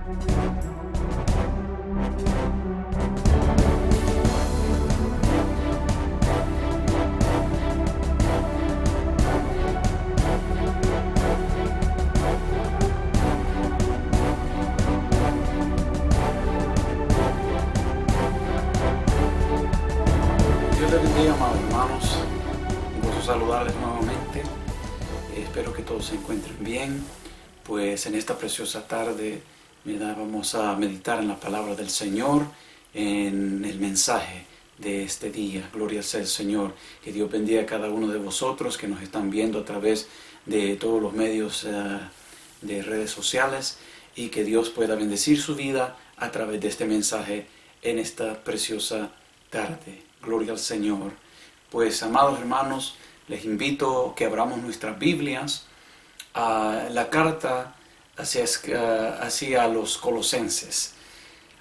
Dios les bendiga, amados hermanos. Un gusto saludarles nuevamente. Espero que todos se encuentren bien. Pues en esta preciosa tarde vamos a meditar en la palabra del Señor, en el mensaje de este día. Gloria sea el Señor. Que Dios bendiga a cada uno de vosotros que nos están viendo a través de todos los medios de redes sociales, y que Dios pueda bendecir su vida a través de este mensaje en esta preciosa tarde. Gloria al Señor. Pues, amados hermanos, les invito a que abramos nuestras Biblias a la carta hacia los Colosenses.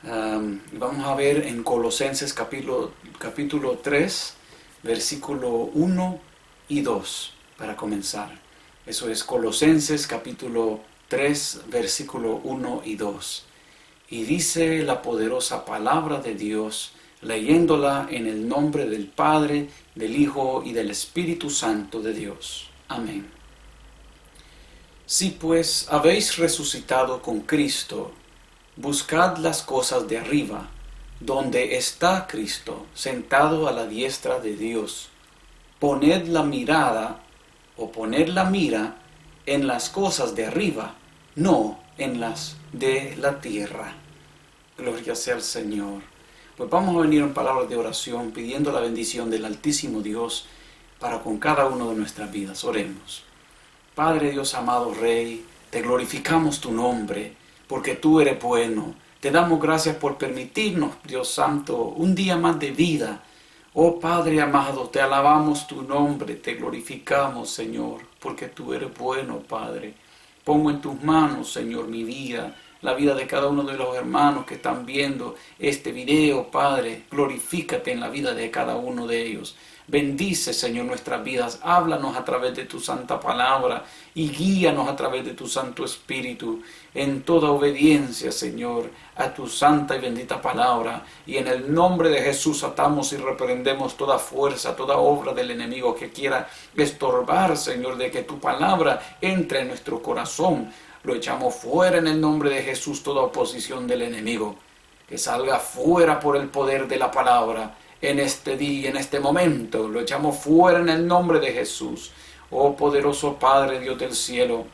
Vamos a ver en Colosenses capítulo 3, versículo 1 y 2, para comenzar. Eso es Colosenses capítulo 3, versículo 1 y 2. Y dice la poderosa palabra de Dios, leyéndola en el nombre del Padre, del Hijo y del Espíritu Santo de Dios. Amén. Si pues habéis resucitado con Cristo, buscad las cosas de arriba, donde está Cristo, sentado a la diestra de Dios. Poned la mira en las cosas de arriba, no en las de la tierra. Gloria sea al Señor. Pues vamos a venir en palabras de oración, pidiendo la bendición del Altísimo Dios para con cada uno de nuestras vidas. Oremos. Padre Dios, amado Rey, te glorificamos tu nombre, porque tú eres bueno. Te damos gracias por permitirnos, Dios Santo, un día más de vida. Oh Padre amado, te alabamos tu nombre, te glorificamos, Señor, porque tú eres bueno, Padre. Pongo en tus manos, Señor, mi vida, la vida de cada uno de los hermanos que están viendo este video, Padre. Glorifícate en la vida de cada uno de ellos. Bendice, Señor, nuestras vidas. Háblanos a través de tu santa palabra y guíanos a través de tu Santo Espíritu en toda obediencia, Señor, a tu santa y bendita palabra. Y en el nombre de Jesús atamos y reprendemos toda fuerza, toda obra del enemigo que quiera estorbar, Señor, de que tu palabra entre en nuestro corazón. Lo echamos fuera en el nombre de Jesús, toda oposición del enemigo. Que salga fuera por el poder de la palabra. En este día, en este momento, lo echamos fuera en el nombre de Jesús. Oh poderoso Padre, Dios del cielo,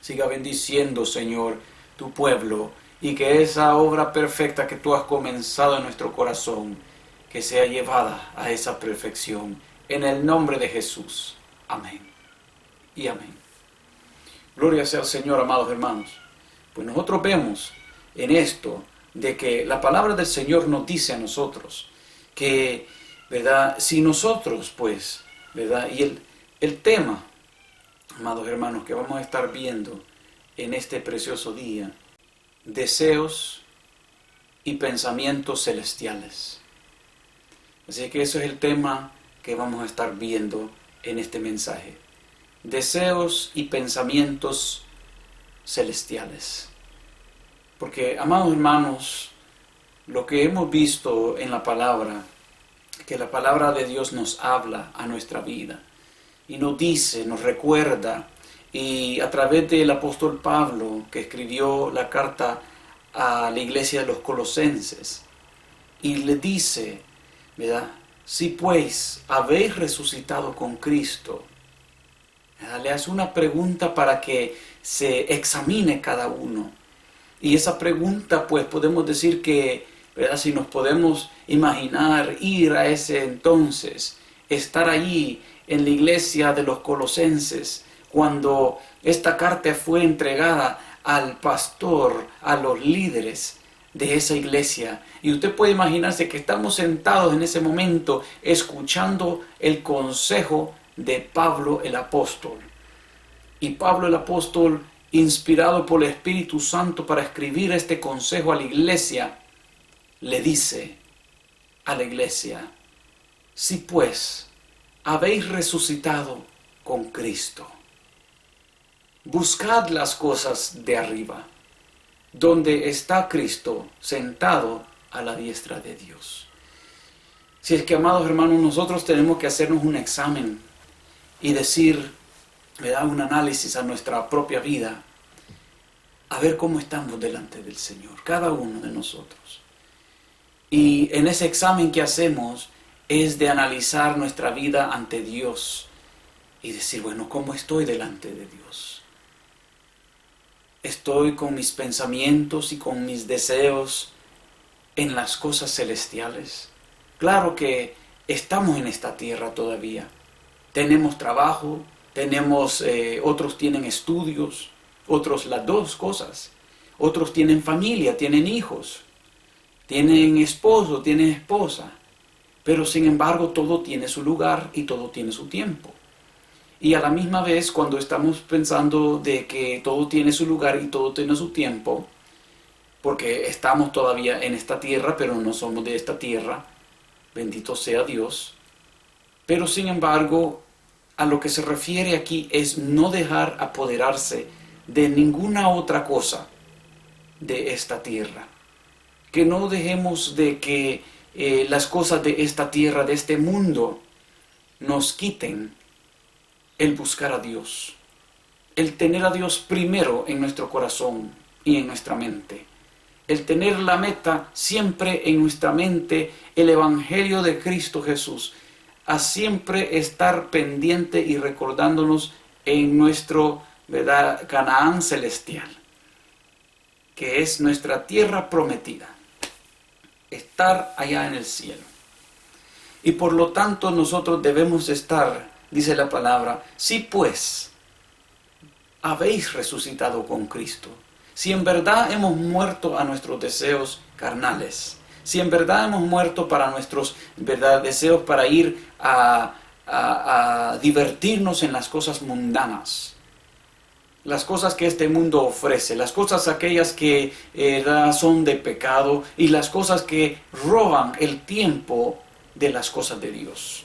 siga bendiciendo, Señor, tu pueblo, y que esa obra perfecta que tú has comenzado en nuestro corazón, que sea llevada a esa perfección, en el nombre de Jesús. Amén y amén. Gloria sea al Señor, amados hermanos. Pues nosotros vemos en esto de que la palabra del Señor nos dice a nosotros que, ¿verdad? Si nosotros, pues, ¿verdad? Y el tema, amados hermanos, que vamos a estar viendo en este precioso día, deseos y pensamientos celestiales. Así que eso es el tema que vamos a estar viendo en este mensaje. Deseos y pensamientos celestiales. Porque, amados hermanos, lo que hemos visto en la palabra, que la palabra de Dios nos habla a nuestra vida y nos dice, nos recuerda, y a través del apóstol Pablo, que escribió la carta a la iglesia de los Colosenses, y le dice, ¿verdad? Si pues habéis resucitado con Cristo, ¿verdad? Le hace una pregunta para que se examine cada uno. Y esa pregunta, pues podemos decir que, ¿verdad? Si nos podemos imaginar ir a ese entonces, estar allí en la iglesia de los Colosenses, cuando esta carta fue entregada al pastor, a los líderes de esa iglesia. Y usted puede imaginarse que estamos sentados en ese momento escuchando el consejo de Pablo el apóstol. Y Pablo el apóstol, inspirado por el Espíritu Santo para escribir este consejo a la iglesia, le dice a la iglesia, si pues habéis resucitado con Cristo, buscad las cosas de arriba, donde está Cristo sentado a la diestra de Dios. Si es que, amados hermanos, nosotros tenemos que hacernos un examen y decir, le da un análisis a nuestra propia vida, a ver cómo estamos delante del Señor, cada uno de nosotros. Y en ese examen que hacemos es de analizar nuestra vida ante Dios y decir, bueno, ¿cómo estoy delante de Dios? ¿Estoy con mis pensamientos y con mis deseos en las cosas celestiales? Claro que estamos en esta tierra todavía. Tenemos trabajo, otros tienen estudios, otros las dos cosas. Otros tienen familia, tienen hijos, tienen esposo, tienen esposa. Pero sin embargo todo tiene su lugar y todo tiene su tiempo. Y a la misma vez, cuando estamos pensando de que todo tiene su lugar y todo tiene su tiempo, porque estamos todavía en esta tierra, pero no somos de esta tierra, bendito sea Dios. Pero sin embargo, a lo que se refiere aquí es no dejar apoderarse de ninguna otra cosa de esta tierra. Que no dejemos de que las cosas de esta tierra, de este mundo, nos quiten el buscar a Dios, el tener a Dios primero en nuestro corazón y en nuestra mente, el tener la meta siempre en nuestra mente, el Evangelio de Cristo Jesús, a siempre estar pendiente y recordándonos en nuestro, ¿verdad?, Canaán celestial, que es nuestra tierra prometida, estar allá en el cielo. Y por lo tanto nosotros debemos estar, dice la palabra, si pues habéis resucitado con Cristo, si en verdad hemos muerto a nuestros deseos carnales, si en verdad hemos muerto para nuestros, ¿verdad?, deseos para ir a divertirnos en las cosas mundanas, las cosas que este mundo ofrece, las cosas aquellas que son de pecado y las cosas que roban el tiempo de las cosas de Dios.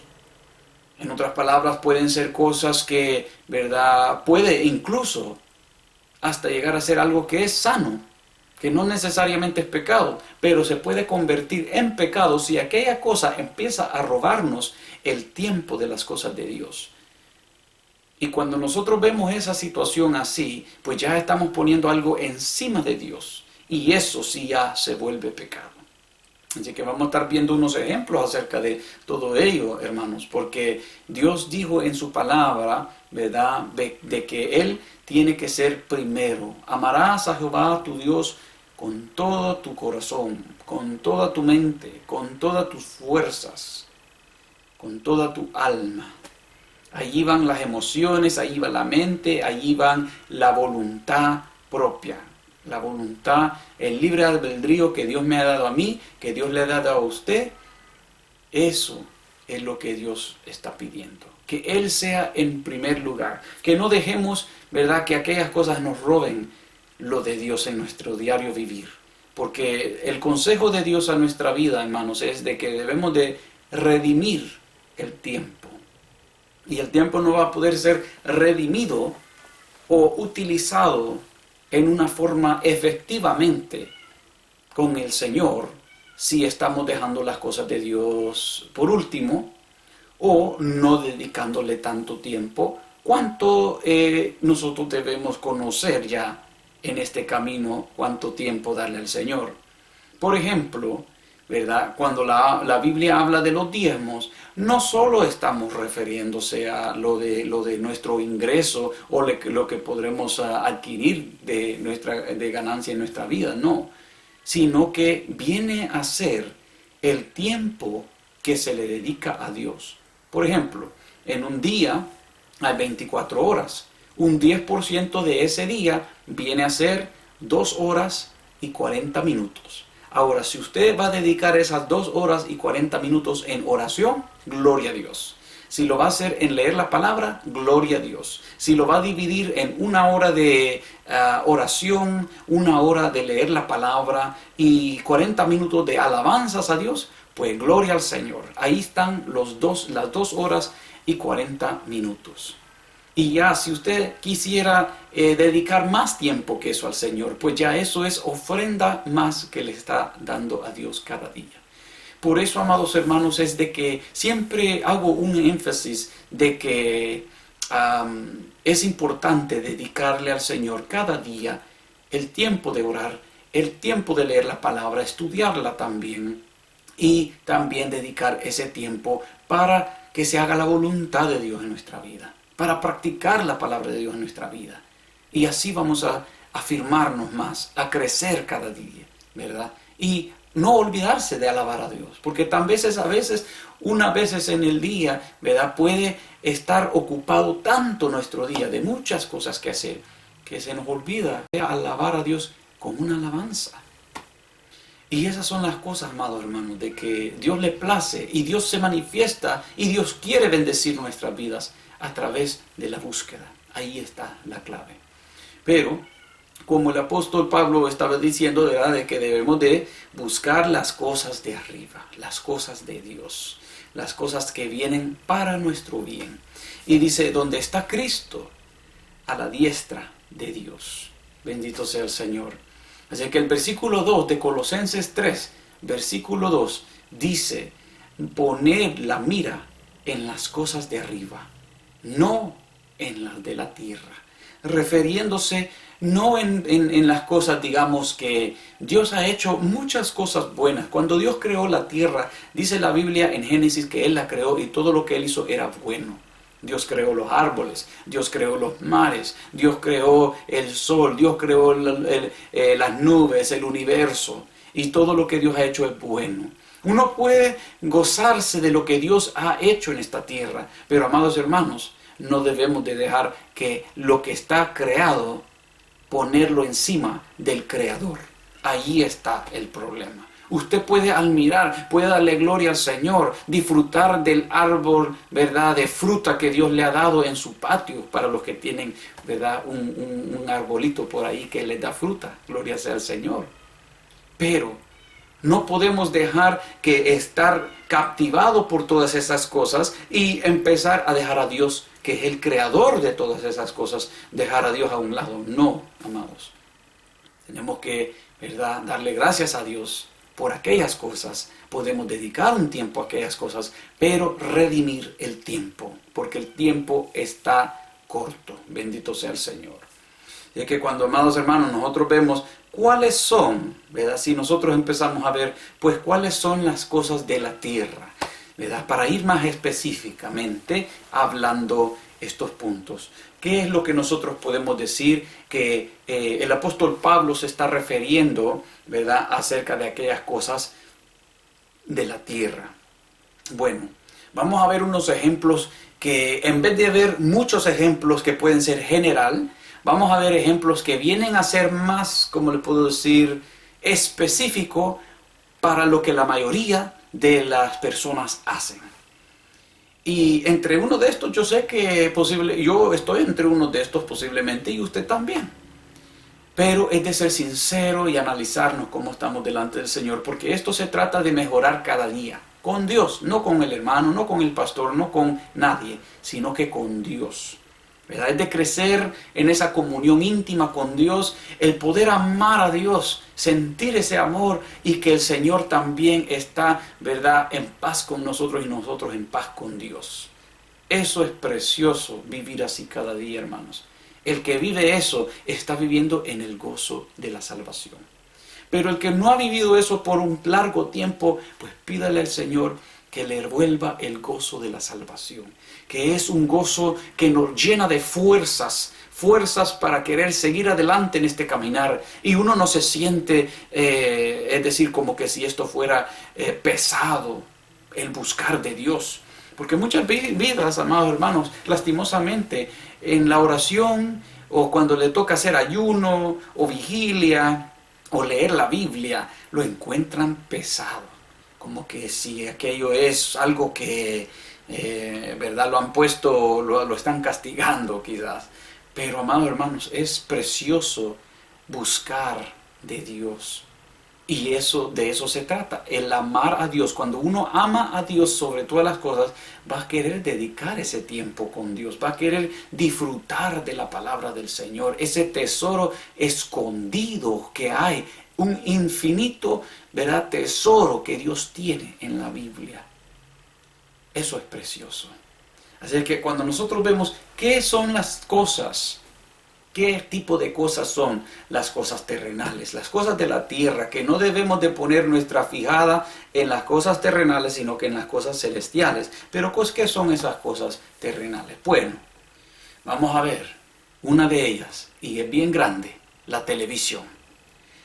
En otras palabras, pueden ser cosas que, ¿verdad?, puede incluso hasta llegar a ser algo que es sano, que no necesariamente es pecado, pero se puede convertir en pecado si aquella cosa empieza a robarnos el tiempo de las cosas de Dios. Y cuando nosotros vemos esa situación así, pues ya estamos poniendo algo encima de Dios, y eso sí ya se vuelve pecado. Así que vamos a estar viendo unos ejemplos acerca de todo ello, hermanos, porque Dios dijo en su palabra, ¿verdad?, de que Él tiene que ser primero. Amarás a Jehová tu Dios con todo tu corazón, con toda tu mente, con todas tus fuerzas, con toda tu alma. Allí van las emociones, allí va la mente, allí van la voluntad propia. La voluntad, el libre albedrío que Dios me ha dado a mí, que Dios le ha dado a usted, eso es lo que Dios está pidiendo. Que Él sea en primer lugar. Que no dejemos, ¿verdad?, que aquellas cosas nos roben lo de Dios en nuestro diario vivir. Porque el consejo de Dios a nuestra vida, hermanos, es de que debemos de redimir el tiempo. Y el tiempo no va a poder ser redimido o utilizado en una forma efectivamente con el Señor si estamos dejando las cosas de Dios por último o no dedicándole tanto tiempo cuánto nosotros debemos conocer ya en este camino, cuánto tiempo darle al Señor. Por ejemplo, ¿verdad?, cuando la Biblia habla de los diezmos, no solo estamos refiriéndose a lo de nuestro ingreso o lo que podremos adquirir de ganancia en nuestra vida, no, sino que viene a ser el tiempo que se le dedica a Dios. Por ejemplo, en un día hay 24 horas. Un 10% de ese día viene a ser 2 horas y 40 minutos. Ahora, si usted va a dedicar esas 2 horas y 40 minutos en oración, gloria a Dios. Si lo va a hacer en leer la palabra, gloria a Dios. Si lo va a dividir en 1 hora de oración, 1 hora de leer la palabra y 40 minutos de alabanzas a Dios, pues gloria al Señor. Ahí están las 2 horas y 40 minutos. Y ya si usted quisiera dedicar más tiempo que eso al Señor, pues ya eso es ofrenda más que le está dando a Dios cada día. Por eso, amados hermanos, es de que siempre hago un énfasis de que es importante dedicarle al Señor cada día el tiempo de orar, el tiempo de leer la palabra, estudiarla también, y también dedicar ese tiempo para que se haga la voluntad de Dios en nuestra vida, para practicar la palabra de Dios en nuestra vida. Y así vamos a afirmarnos más, a crecer cada día, ¿verdad? Y no olvidarse de alabar a Dios, porque a veces, unas veces en el día, ¿verdad?, puede estar ocupado tanto nuestro día de muchas cosas que hacer, que se nos olvida de alabar a Dios con una alabanza. Y esas son las cosas, amados hermanos, de que Dios le place y Dios se manifiesta y Dios quiere bendecir nuestras vidas a través de la búsqueda. Ahí está la clave. Pero como el apóstol Pablo estaba diciendo, ¿verdad?, de que debemos de buscar las cosas de arriba, las cosas de Dios, las cosas que vienen para nuestro bien. Y dice, donde está Cristo, a la diestra de Dios. Bendito sea el Señor. Así que el versículo 2 de Colosenses 3, versículo 2, dice, poner la mira en las cosas de arriba, no en las de la tierra. Refiriéndose no en las cosas, digamos, que Dios ha hecho muchas cosas buenas. Cuando Dios creó la tierra, dice la Biblia en Génesis que Él la creó y todo lo que Él hizo era bueno. Dios creó los árboles, Dios creó los mares, Dios creó el sol, Dios creó las nubes, el universo. Y todo lo que Dios ha hecho es bueno. Uno puede gozarse de lo que Dios ha hecho en esta tierra, pero amados hermanos, no debemos de dejar que lo que está creado, ponerlo encima del Creador. Allí está el problema. Usted puede admirar, puede darle gloria al Señor, disfrutar del árbol, ¿verdad?, de fruta que Dios le ha dado en su patio, para los que tienen, ¿verdad?, un arbolito por ahí que les da fruta. Gloria sea al Señor. Pero no podemos dejar que estar captivado por todas esas cosas y empezar a dejar a Dios, que es el creador de todas esas cosas, dejar a Dios a un lado. No, amados. Tenemos que, ¿verdad?, darle gracias a Dios por aquellas cosas. Podemos dedicar un tiempo a aquellas cosas, pero redimir el tiempo, porque el tiempo está corto. Bendito sea el Señor. Y es que cuando, amados hermanos, nosotros vemos cuáles son, ¿verdad?, si nosotros empezamos a ver, pues cuáles son las cosas de la tierra, ¿verdad?, para ir más específicamente hablando estos puntos. ¿Qué es lo que nosotros podemos decir que el apóstol Pablo se está refiriendo, ¿verdad?, acerca de aquellas cosas de la tierra? Bueno, vamos a ver unos ejemplos que, en vez de ver muchos ejemplos que pueden ser general, vamos a ver ejemplos que vienen a ser más, como le puedo decir, específico para lo que la mayoría de las personas hacen. Y entre uno de estos, yo sé que yo estoy entre uno de estos posiblemente, y usted también. Pero es de ser sincero y analizarnos cómo estamos delante del Señor, porque esto se trata de mejorar cada día, con Dios, no con el hermano, no con el pastor, no con nadie, sino que con Dios, ¿verdad? Es de crecer en esa comunión íntima con Dios, el poder amar a Dios, sentir ese amor, y que el Señor también está, ¿verdad?, en paz con nosotros y nosotros en paz con Dios. Eso es precioso, vivir así cada día, hermanos. El que vive eso está viviendo en el gozo de la salvación. Pero el que no ha vivido eso por un largo tiempo, pues pídale al Señor que le vuelva el gozo de la salvación, que es un gozo que nos llena de fuerzas para querer seguir adelante en este caminar, y uno no se siente, es decir, como que si esto fuera pesado, el buscar de Dios. Porque muchas vidas, amados hermanos, lastimosamente, en la oración, o cuando le toca hacer ayuno, o vigilia, o leer la Biblia, lo encuentran pesado. Como que si aquello es algo que, ¿verdad?, lo han puesto, lo están castigando quizás. Pero, amados hermanos, es precioso buscar de Dios. Y de eso se trata, el amar a Dios. Cuando uno ama a Dios sobre todas las cosas, va a querer dedicar ese tiempo con Dios, va a querer disfrutar de la palabra del Señor, ese tesoro escondido que hay, un infinito, ¿verdad?, tesoro que Dios tiene en la Biblia. Eso es precioso. Así que cuando nosotros vemos qué son las cosas, qué tipo de cosas son las cosas terrenales, las cosas de la tierra, que no debemos de poner nuestra fijada en las cosas terrenales, sino que en las cosas celestiales. Pero ¿qué son esas cosas terrenales? Bueno, vamos a ver una de ellas, y es bien grande, la televisión.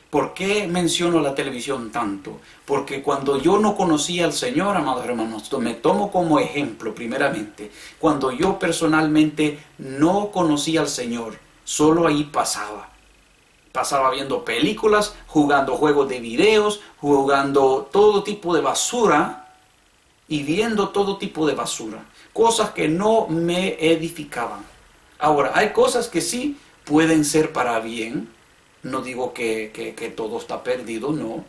¿Por qué menciono la televisión tanto? Porque cuando yo no conocía al Señor, amados hermanos, me tomo como ejemplo primeramente, cuando yo personalmente no conocía al Señor, solo ahí pasaba viendo películas, jugando juegos de videos, jugando todo tipo de basura y viendo todo tipo de basura, cosas que no me edificaban. Ahora, hay cosas que sí pueden ser para bien. No digo que todo está perdido, no,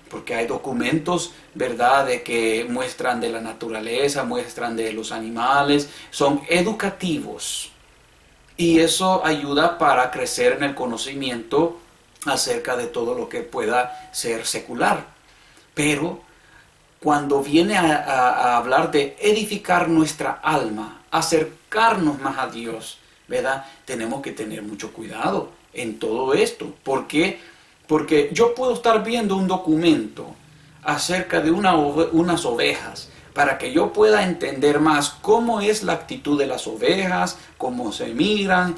porque hay documentos, ¿verdad?, de que muestran de la naturaleza, muestran de los animales, son educativos. Y eso ayuda para crecer en el conocimiento acerca de todo lo que pueda ser secular. Pero cuando viene a hablar de edificar nuestra alma, acercarnos más a Dios, ¿verdad?, tenemos que tener mucho cuidado en todo esto. ¿Por qué? Porque yo puedo estar viendo un documento acerca de unas ovejas, para que yo pueda entender más cómo es la actitud de las ovejas, cómo se miran,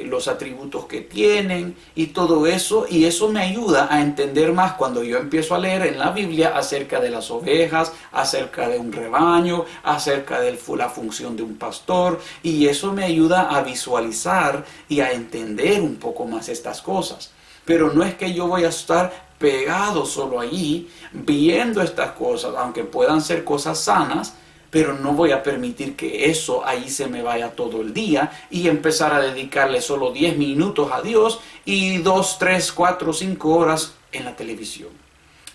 los atributos que tienen y todo eso. Y eso me ayuda a entender más cuando yo empiezo a leer en la Biblia acerca de las ovejas, acerca de un rebaño, acerca de la función de un pastor. Y eso me ayuda a visualizar y a entender un poco más estas cosas. Pero no es que yo voy a estar pegado solo allí, viendo estas cosas, aunque puedan ser cosas sanas, pero no voy a permitir que eso ahí se me vaya todo el día y empezar a dedicarle solo 10 minutos a Dios y 2, 3, 4, 5 horas en la televisión.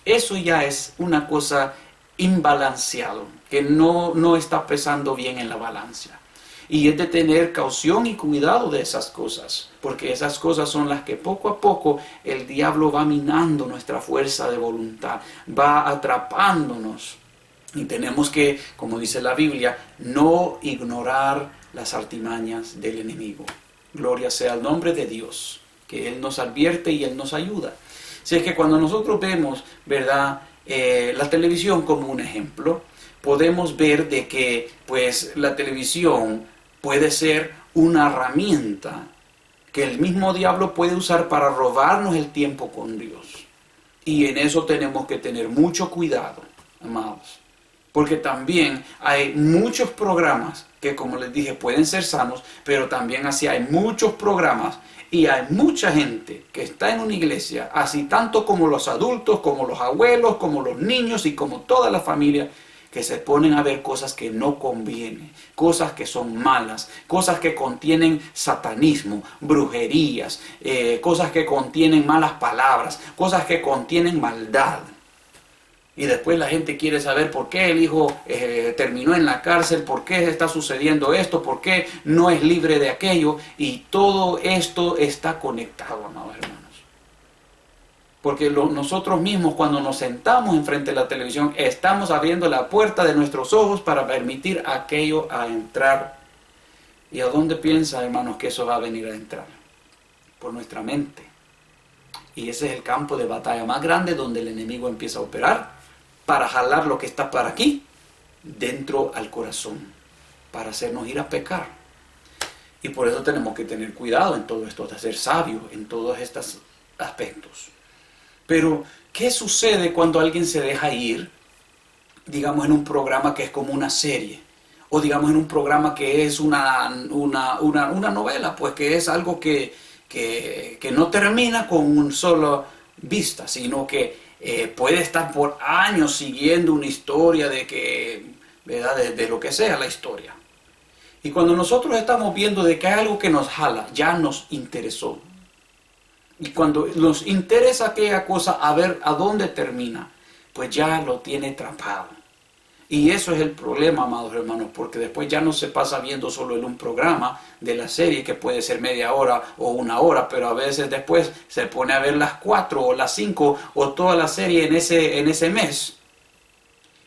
Eso ya es una cosa imbalanceado, que no está pesando bien en la balanza. Y es de tener caución y cuidado de esas cosas, porque esas cosas son las que poco a poco el diablo va minando nuestra fuerza de voluntad, va atrapándonos. Y tenemos que, como dice la Biblia, no ignorar las artimañas del enemigo. Gloria sea al nombre de Dios, que Él nos advierte y Él nos ayuda. Así es que cuando nosotros vemos, ¿verdad?, la televisión como un ejemplo, podemos ver de que pues la televisión puede ser una herramienta que el mismo diablo puede usar para robarnos el tiempo con Dios. Y en eso tenemos que tener mucho cuidado, amados. Porque también hay muchos programas que, como les dije, pueden ser sanos, pero también así hay muchos programas y hay mucha gente que está en una iglesia, así tanto como los adultos, como los abuelos, como los niños y como toda la familia, que se ponen a ver cosas que no convienen, cosas que son malas, cosas que contienen satanismo, brujerías, cosas que contienen malas palabras, cosas que contienen maldad. Y después la gente quiere saber por qué el hijo terminó en la cárcel, por qué está sucediendo esto, por qué no es libre de aquello. Y todo esto está conectado, amados hermanos. Porque nosotros mismos, cuando nos sentamos enfrente de la televisión, estamos abriendo la puerta de nuestros ojos para permitir aquello a entrar. ¿Y a dónde piensa, hermanos, que eso va a venir a entrar? Por nuestra mente. Y ese es el campo de batalla más grande donde el enemigo empieza a operar para jalar lo que está para aquí, dentro al corazón, para hacernos ir a pecar. Y por eso tenemos que tener cuidado en todo esto, de ser sabios en todos estos aspectos. Pero, ¿qué sucede cuando alguien se deja ir, digamos, en un programa que es como una serie? O digamos en un programa que es una novela, pues que es algo que no termina con un solo vista, sino que puede estar por años siguiendo una historia ¿verdad?, de lo que sea la historia. Y cuando nosotros estamos viendo de que hay algo que nos jala, ya nos interesó. Y cuando nos interesa aquella cosa, a ver a dónde termina, pues ya lo tiene atrapado. Y eso es el problema, amados hermanos, porque después ya no se pasa viendo solo en un programa de la serie, que puede ser media hora o una hora, pero a veces después se pone a ver las 4 o las 5 o toda la serie en ese mes.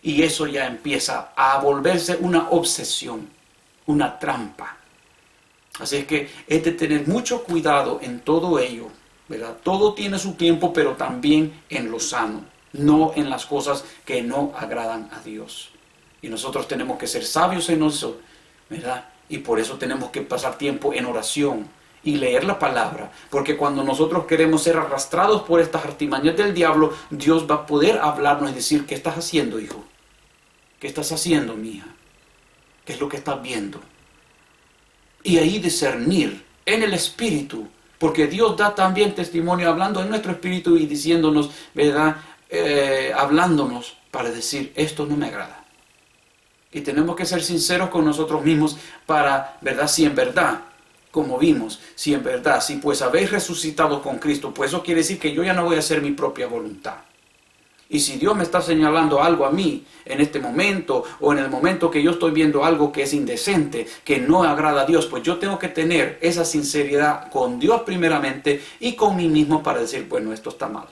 Y eso ya empieza a volverse una obsesión, una trampa. Así es que es de tener mucho cuidado en todo ello, ¿verdad? Todo tiene su tiempo, pero también en lo sano, no en las cosas que no agradan a Dios. Y nosotros tenemos que ser sabios en eso, ¿verdad? Y por eso tenemos que pasar tiempo en oración y leer la palabra, porque cuando nosotros queremos ser arrastrados por estas artimañas del diablo, Dios va a poder hablarnos y decir: ¿qué estás haciendo, hijo? ¿Qué estás haciendo, mi hija? ¿Qué es lo que estás viendo? Y ahí discernir en el espíritu, porque Dios da también testimonio hablando en nuestro espíritu y diciéndonos, ¿verdad? Hablándonos para decir: esto no me agrada. Y tenemos que ser sinceros con nosotros mismos para, ¿verdad? Si en verdad, como vimos, si en verdad, si pues habéis resucitado con Cristo, pues eso quiere decir que yo ya no voy a hacer mi propia voluntad. Y si Dios me está señalando algo a mí en este momento, o en el momento que yo estoy viendo algo que es indecente, que no agrada a Dios, pues yo tengo que tener esa sinceridad con Dios primeramente y con mí mismo para decir: bueno, esto está mal.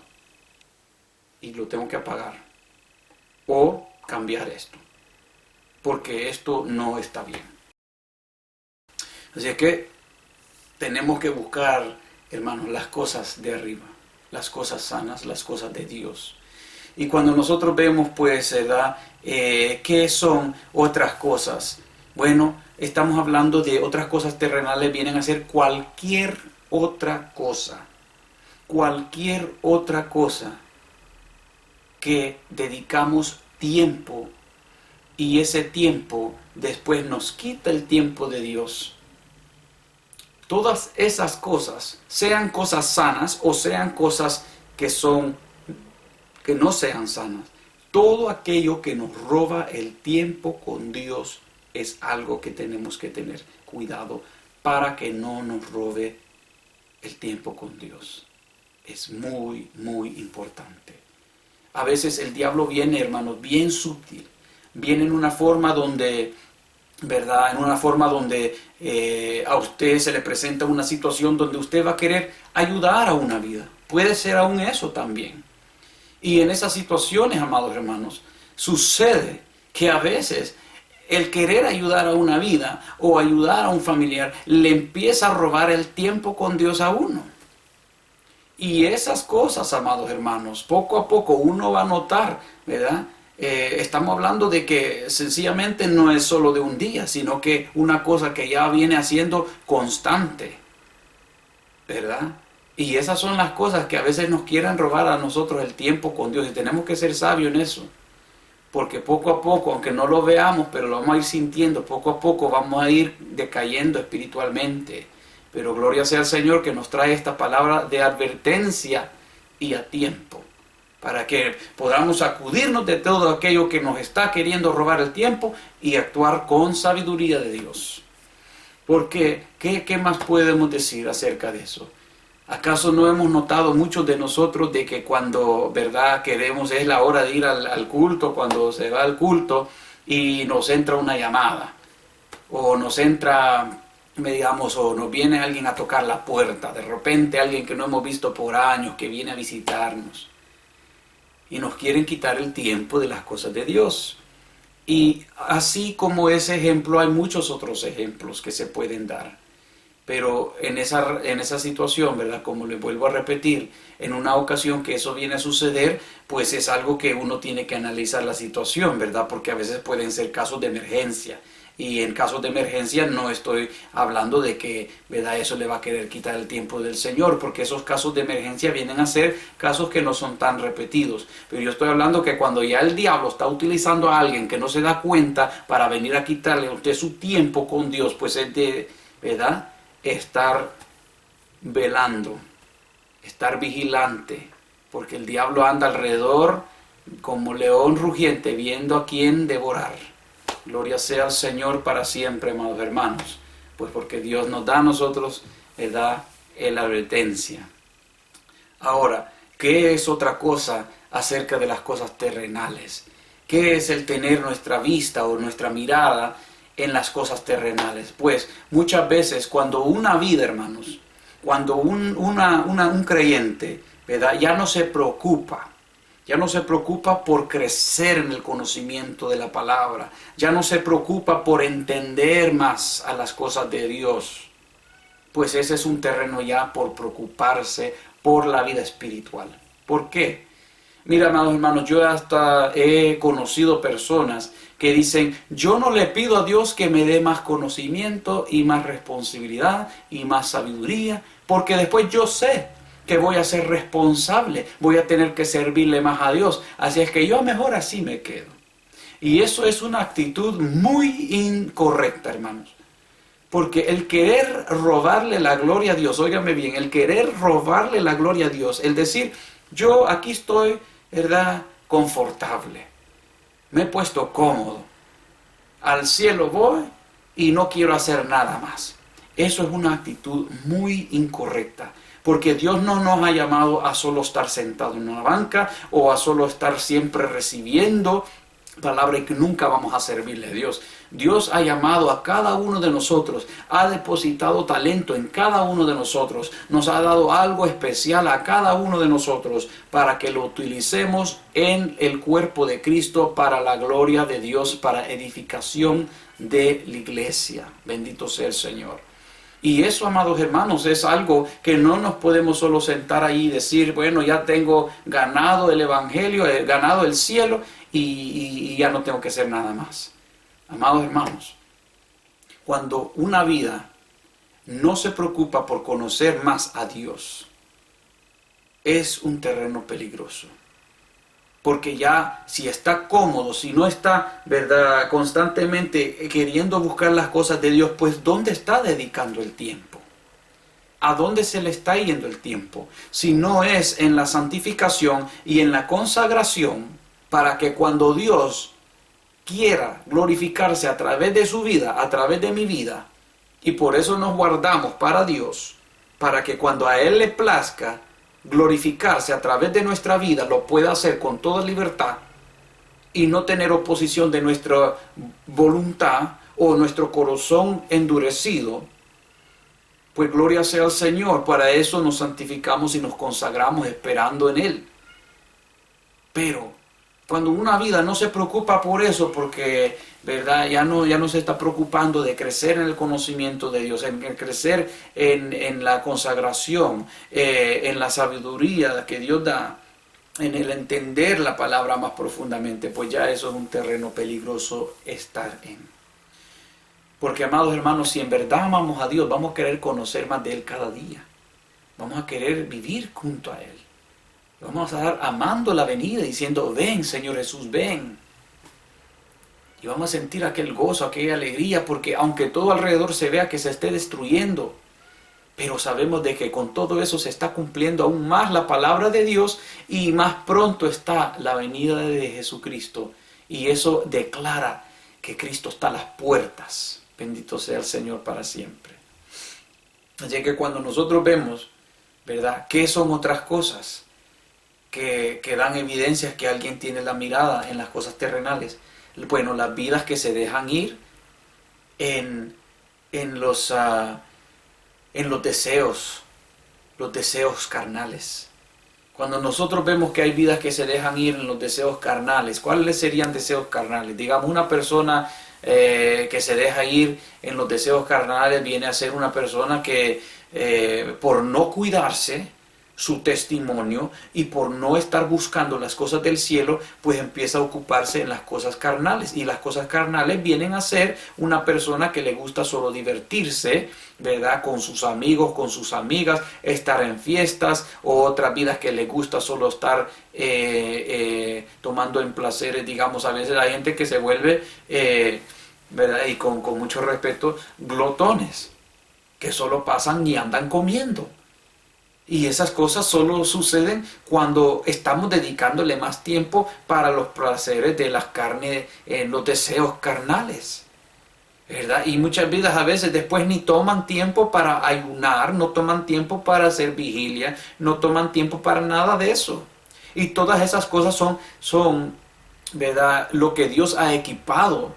Y lo tengo que apagar. O cambiar esto. Porque esto no está bien. Así que tenemos que buscar, hermanos, las cosas de arriba. Las cosas sanas, las cosas de Dios. Y cuando nosotros vemos, pues, ¿verdad? ¿Qué son otras cosas? Bueno, estamos hablando de otras cosas terrenales, vienen a ser cualquier otra cosa. Cualquier otra cosa que dedicamos tiempo, y ese tiempo después nos quita el tiempo de Dios. Todas esas cosas, sean cosas sanas o sean cosas que no sean sanas, todo aquello que nos roba el tiempo con Dios es algo que tenemos que tener cuidado para que no nos robe el tiempo con Dios. Es muy, muy importante. A veces el diablo viene, hermanos, bien sutil. Viene en una forma donde, ¿verdad? En una forma donde a usted se le presenta una situación donde usted va a querer ayudar a una vida. Puede ser aún eso también. Y en esas situaciones, amados hermanos, sucede que a veces el querer ayudar a una vida o ayudar a un familiar le empieza a robar el tiempo con Dios a uno. Y esas cosas, amados hermanos, poco a poco uno va a notar, ¿verdad? Estamos hablando de que sencillamente no es solo de un día, sino que una cosa que ya viene haciendo constante, ¿verdad? Y esas son las cosas que a veces nos quieren robar a nosotros el tiempo con Dios, y tenemos que ser sabios en eso, porque poco a poco, aunque no lo veamos, pero lo vamos a ir sintiendo, poco a poco vamos a ir decayendo espiritualmente. Pero gloria sea al Señor que nos trae esta palabra de advertencia y a tiempo, para que podamos sacudirnos de todo aquello que nos está queriendo robar el tiempo y actuar con sabiduría de Dios. Porque, ¿qué más podemos decir acerca de eso? ¿Acaso no hemos notado muchos de nosotros de que cuando, ¿verdad?, queremos, es la hora de ir al culto, cuando se va al culto y nos entra una llamada, o nos entra, digamos, o nos viene alguien a tocar la puerta, de repente alguien que no hemos visto por años, que viene a visitarnos, y nos quieren quitar el tiempo de las cosas de Dios? Y así como ese ejemplo, hay muchos otros ejemplos que se pueden dar. Pero en esa situación, ¿verdad? Como les vuelvo a repetir, en una ocasión que eso viene a suceder, pues es algo que uno tiene que analizar la situación, ¿verdad? Porque a veces pueden ser casos de emergencia. Y en casos de emergencia no estoy hablando de que, ¿verdad?, eso le va a querer quitar el tiempo del Señor, porque esos casos de emergencia vienen a ser casos que no son tan repetidos. Pero yo estoy hablando que cuando ya el diablo está utilizando a alguien que no se da cuenta para venir a quitarle a usted su tiempo con Dios, pues es de, ¿verdad?, estar velando, estar vigilante, porque el diablo anda alrededor como león rugiente viendo a quién devorar. Gloria sea al Señor para siempre, amados hermanos, pues porque Dios nos da a nosotros, da la advertencia. Ahora, ¿qué es otra cosa acerca de las cosas terrenales? ¿Qué es el tener nuestra vista o nuestra mirada en las cosas terrenales? Pues muchas veces cuando una vida, hermanos, cuando un creyente, ¿verdad?, ya no se preocupa por crecer en el conocimiento de la palabra, ya no se preocupa por entender más a las cosas de Dios, pues ese es un terreno ya por preocuparse por la vida espiritual. ¿Por qué? Mira, amados hermanos, yo hasta he conocido personas que dicen, yo no le pido a Dios que me dé más conocimiento y más responsabilidad y más sabiduría, porque después yo sé que voy a ser responsable, voy a tener que servirle más a Dios, así es que yo mejor así me quedo. Y eso es una actitud muy incorrecta, hermanos. Porque el querer robarle la gloria a Dios, óigame bien, el querer robarle la gloria a Dios, el decir, yo aquí estoy, ¿verdad?, confortable, me he puesto cómodo, al cielo voy y no quiero hacer nada más. Eso es una actitud muy incorrecta, porque Dios no nos ha llamado a solo estar sentado en una banca o a solo estar siempre recibiendo palabra y que nunca vamos a servirle a Dios. Dios ha llamado a cada uno de nosotros, ha depositado talento en cada uno de nosotros, nos ha dado algo especial a cada uno de nosotros para que lo utilicemos en el cuerpo de Cristo para la gloria de Dios, para edificación de la iglesia. Bendito sea el Señor. Y eso, amados hermanos, es algo que no nos podemos solo sentar ahí y decir, bueno, ya tengo ganado el evangelio, he ganado el cielo y ya no tengo que hacer nada más. Amados hermanos, cuando una vida no se preocupa por conocer más a Dios, es un terreno peligroso. Porque ya si está cómodo, si no está, ¿verdad?, constantemente queriendo buscar las cosas de Dios, pues ¿dónde está dedicando el tiempo? ¿A dónde se le está yendo el tiempo? Si no es en la santificación y en la consagración, para que cuando Dios quiera glorificarse a través de su vida, a través de mi vida, y por eso nos guardamos para Dios, para que cuando a Él le plazca glorificarse a través de nuestra vida, lo pueda hacer con toda libertad y no tener oposición de nuestra voluntad o nuestro corazón endurecido, pues gloria sea al Señor. Para eso nos santificamos y nos consagramos esperando en Él. Pero cuando una vida no se preocupa por eso, porque, ¿verdad?, ya no se está preocupando de crecer en el conocimiento de Dios, en crecer en la consagración, en la sabiduría que Dios da, en el entender la palabra más profundamente, pues ya eso es un terreno peligroso estar en. Porque, amados hermanos, si en verdad amamos a Dios, vamos a querer conocer más de Él cada día. Vamos a querer vivir junto a Él. Vamos a estar amando la venida, diciendo, ven Señor Jesús, ven. Y vamos a sentir aquel gozo, aquella alegría, porque aunque todo alrededor se vea que se esté destruyendo, pero sabemos de que con todo eso se está cumpliendo aún más la palabra de Dios y más pronto está la venida de Jesucristo. Y eso declara que Cristo está a las puertas. Bendito sea el Señor para siempre. Así que cuando nosotros vemos, ¿verdad?, qué son otras cosas que dan evidencias que alguien tiene la mirada en las cosas terrenales, bueno, las vidas que se dejan ir en los deseos carnales. Cuando nosotros vemos que hay vidas que se dejan ir en los deseos carnales, ¿cuáles serían deseos carnales? Digamos, una persona que se deja ir en los deseos carnales viene a ser una persona que por no cuidarse su testimonio y por no estar buscando las cosas del cielo, pues empieza a ocuparse en las cosas carnales. Y las cosas carnales vienen a ser una persona que le gusta solo divertirse, ¿verdad?, con sus amigos, con sus amigas, estar en fiestas, o otras vidas que le gusta solo estar tomando en placeres. Digamos, a veces hay gente que se vuelve, ¿verdad?, y con mucho respeto, glotones, que solo pasan y andan comiendo. Y esas cosas solo suceden cuando estamos dedicándole más tiempo para los placeres de las carnes, los deseos carnales. ¿verdad? Y muchas vidas a veces después ni toman tiempo para ayunar, no toman tiempo para hacer vigilia, no toman tiempo para nada de eso. Y todas esas cosas son, ¿verdad? Lo que Dios ha equipado.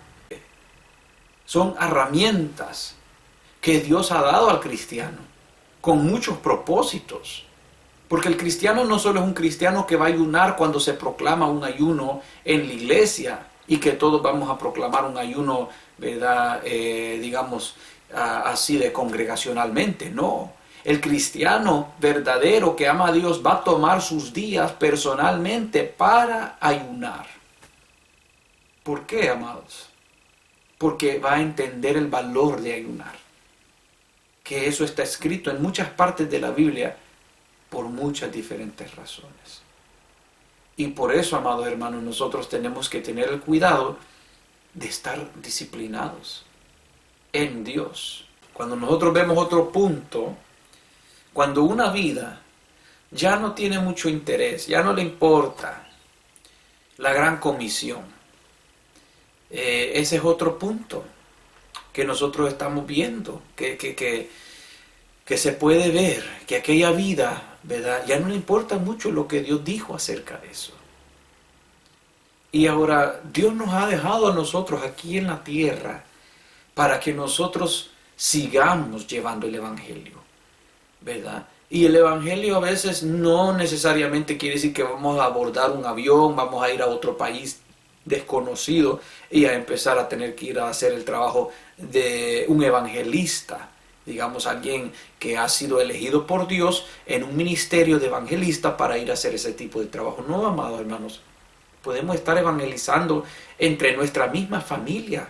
Son herramientas que Dios ha dado al cristiano con muchos propósitos. Porque el cristiano no solo es un cristiano que va a ayunar cuando se proclama un ayuno en la iglesia y que todos vamos a proclamar un ayuno, ¿verdad? Digamos así de congregacionalmente. No. El cristiano verdadero que ama a Dios va a tomar sus días personalmente para ayunar. ¿Por qué, amados? Porque va a entender el valor de ayunar. Que eso está escrito en muchas partes de la Biblia por muchas diferentes razones. Y por eso, amados hermanos, nosotros tenemos que tener el cuidado de estar disciplinados en Dios. Cuando nosotros vemos otro punto, cuando una vida ya no tiene mucho interés, ya no le importa la gran comisión, ese es otro punto que nosotros estamos viendo, que se puede ver, que aquella vida, ¿verdad? Ya no le importa mucho lo que Dios dijo acerca de eso. Y ahora Dios nos ha dejado a nosotros aquí en la tierra para que nosotros sigamos llevando el Evangelio, ¿verdad? Y el Evangelio a veces no necesariamente quiere decir que vamos a abordar un avión, vamos a ir a otro país desconocido y a empezar a tener que ir a hacer el trabajo de un evangelista, digamos alguien que ha sido elegido por Dios en un ministerio de evangelista para ir a hacer ese tipo de trabajo. No, amados hermanos, podemos estar evangelizando entre nuestra misma familia,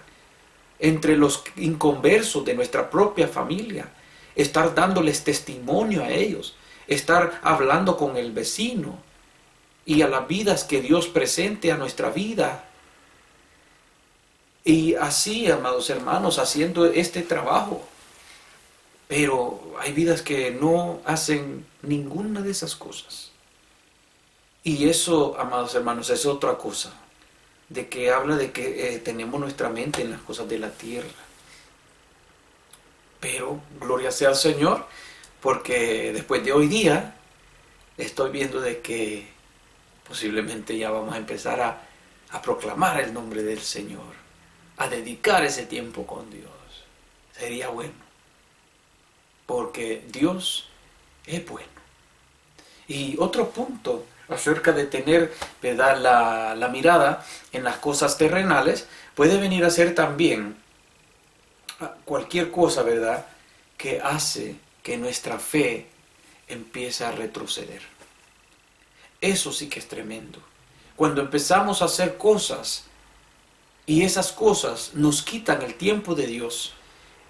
entre los inconversos de nuestra propia familia, estar dándoles testimonio a ellos, estar hablando con el vecino y a las vidas que Dios presente a nuestra vida. Y así, amados hermanos, haciendo este trabajo. Pero hay vidas que no hacen ninguna de esas cosas. Y eso, amados hermanos, es otra cosa. De que habla de que tenemos nuestra mente en las cosas de la tierra. Pero, gloria sea al Señor, porque después de hoy día, estoy viendo de que posiblemente ya vamos a empezar a proclamar el nombre del Señor. A dedicar ese tiempo con Dios. Sería bueno. Porque Dios es bueno. Y otro punto acerca de tener, ¿verdad?, la mirada en las cosas terrenales, puede venir a ser también cualquier cosa, ¿verdad?, que hace que nuestra fe empiece a retroceder. Eso sí que es tremendo. Cuando empezamos a hacer cosas y esas cosas nos quitan el tiempo de Dios,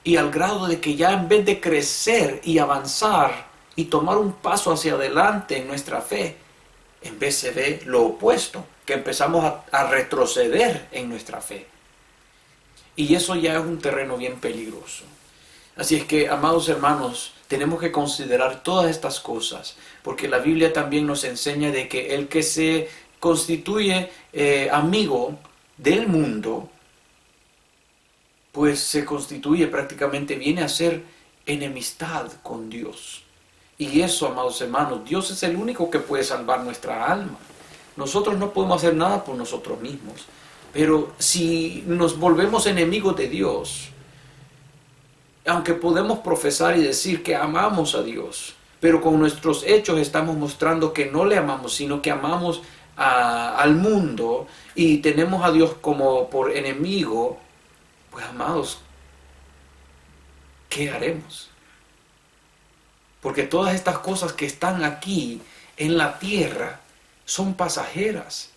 y al grado de que ya en vez de crecer y avanzar y tomar un paso hacia adelante en nuestra fe, en vez se ve lo opuesto, que empezamos a retroceder en nuestra fe. Y eso ya es un terreno bien peligroso. Así es que, amados hermanos, tenemos que considerar todas estas cosas, porque la Biblia también nos enseña de que el que se constituye amigo del mundo, pues se constituye prácticamente, viene a ser enemistad con Dios. Y eso, amados hermanos, Dios es el único que puede salvar nuestra alma. Nosotros no podemos hacer nada por nosotros mismos. Pero si nos volvemos enemigos de Dios, aunque podemos profesar y decir que amamos a Dios, pero con nuestros hechos estamos mostrando que no le amamos, sino que amamos al mundo y tenemos a Dios como por enemigo, pues amados, ¿qué haremos? Porque todas estas cosas que están aquí en la tierra son pasajeras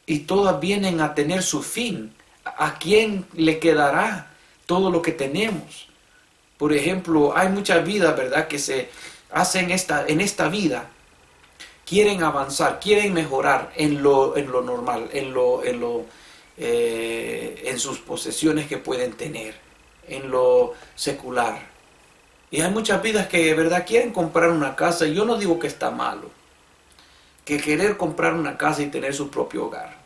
y todas vienen a tener su fin. ¿A quién le quedará todo lo que tenemos? Por ejemplo, hay muchas vidas, ¿verdad?, que se hacen en esta vida. Quieren avanzar, quieren mejorar en lo normal, en sus posesiones que pueden tener, en lo secular. Y hay muchas vidas que de verdad quieren comprar una casa, y yo no digo que está malo, que querer comprar una casa y tener su propio hogar.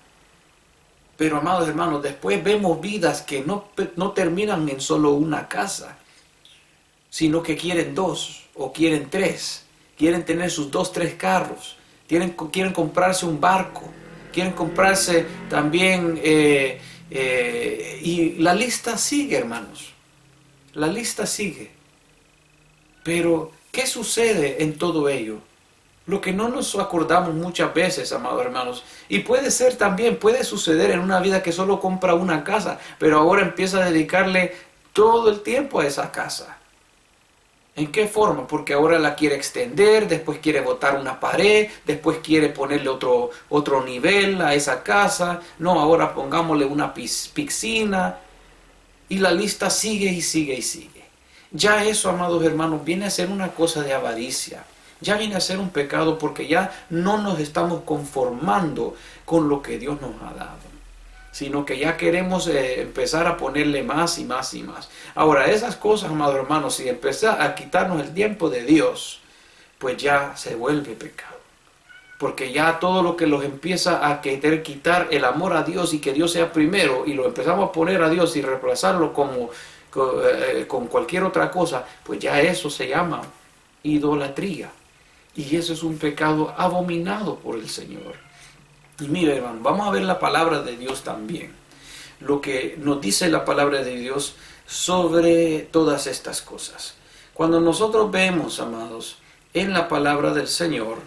Pero, amados hermanos, después vemos vidas que no terminan en solo una casa, sino que quieren 2 o quieren 3, quieren tener sus 2, 3 carros, quieren comprarse un barco, quieren comprarse también, y la lista sigue, hermanos, la lista sigue. Pero, ¿qué sucede en todo ello? Lo que no nos acordamos muchas veces, amados hermanos, y puede ser también, puede suceder en una vida que solo compra una casa, pero ahora empieza a dedicarle todo el tiempo a esa casa. ¿En qué forma? Porque ahora la quiere extender, después quiere botar una pared, después quiere ponerle otro nivel a esa casa. No, ahora pongámosle una piscina. Y la lista sigue y sigue y sigue. Ya eso, amados hermanos, viene a ser una cosa de avaricia. Ya viene a ser un pecado porque ya no nos estamos conformando con lo que Dios nos ha dado, sino que ya queremos empezar a ponerle más y más y más. Ahora, esas cosas, amados hermanos, si empezar a quitarnos el tiempo de Dios, pues ya se vuelve pecado. Porque ya todo lo que los empieza a querer quitar el amor a Dios y que Dios sea primero, y lo empezamos a poner a Dios y reemplazarlo con cualquier otra cosa, pues ya eso se llama idolatría. Y eso es un pecado abominado por el Señor. Y mire, hermano, vamos a ver la palabra de Dios también. Lo que nos dice la palabra de Dios sobre todas estas cosas. Cuando nosotros vemos, amados, en la palabra del Señor,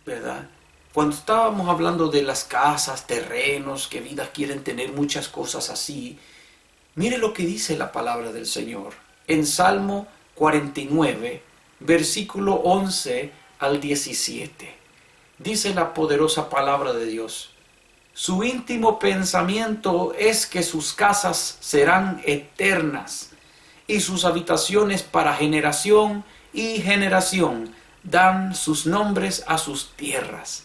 ¿verdad? Cuando estábamos hablando de las casas, terrenos, que vidas quieren tener muchas cosas así, mire lo que dice la palabra del Señor. En Salmo 49, versículo 11 al 17. Dice la poderosa palabra de Dios: su íntimo pensamiento es que sus casas serán eternas, y sus habitaciones para generación y generación dan sus nombres a sus tierras.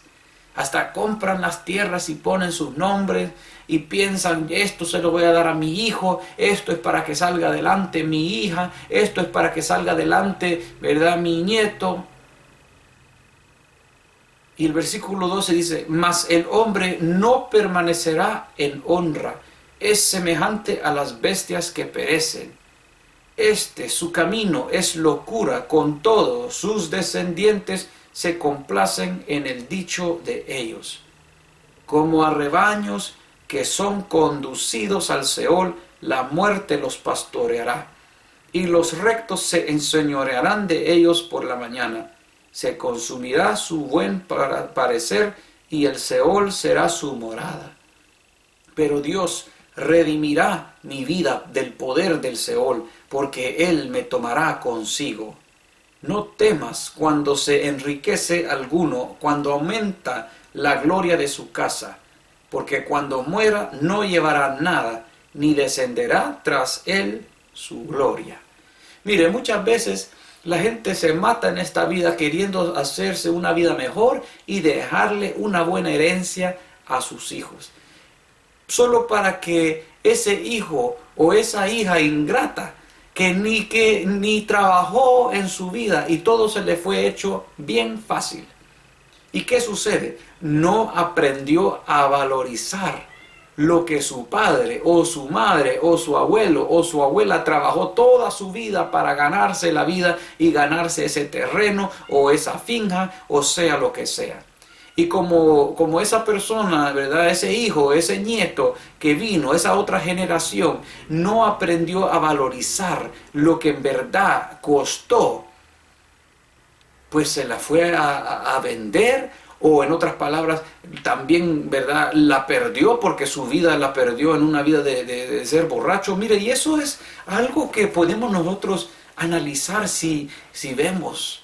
Hasta compran las tierras y ponen sus nombres y piensan: esto se lo voy a dar a mi hijo, esto es para que salga adelante mi hija, esto es para que salga adelante, ¿verdad?, mi nieto. Y el versículo 12 dice: mas el hombre no permanecerá en honra, es semejante a las bestias que perecen. Su camino es locura, con todo sus descendientes se complacen en el dicho de ellos. Como a rebaños que son conducidos al Seol, la muerte los pastoreará, y los rectos se enseñorearán de ellos por la mañana. Se consumirá su buen parecer, y el Seol será su morada. Pero Dios redimirá mi vida del poder del Seol, porque Él me tomará consigo. No temas cuando se enriquece alguno, cuando aumenta la gloria de su casa, porque cuando muera no llevará nada, ni descenderá tras él su gloria. Mire, muchas veces la gente se mata en esta vida queriendo hacerse una vida mejor y dejarle una buena herencia a sus hijos, solo para que ese hijo o esa hija ingrata que ni trabajó en su vida y todo se le fue hecho bien fácil. ¿Y qué sucede? No aprendió a valorizar lo que su padre o su madre o su abuelo o su abuela trabajó toda su vida para ganarse la vida y ganarse ese terreno o esa finca, o sea lo que sea. Y como esa persona, ¿verdad?, ese hijo, ese nieto que vino, esa otra generación, no aprendió a valorizar lo que en verdad costó, pues se la fue a vender, o en otras palabras, también, ¿verdad?, la perdió, porque su vida la perdió en una vida de ser borracho. Mire, y eso es algo que podemos nosotros analizar si vemos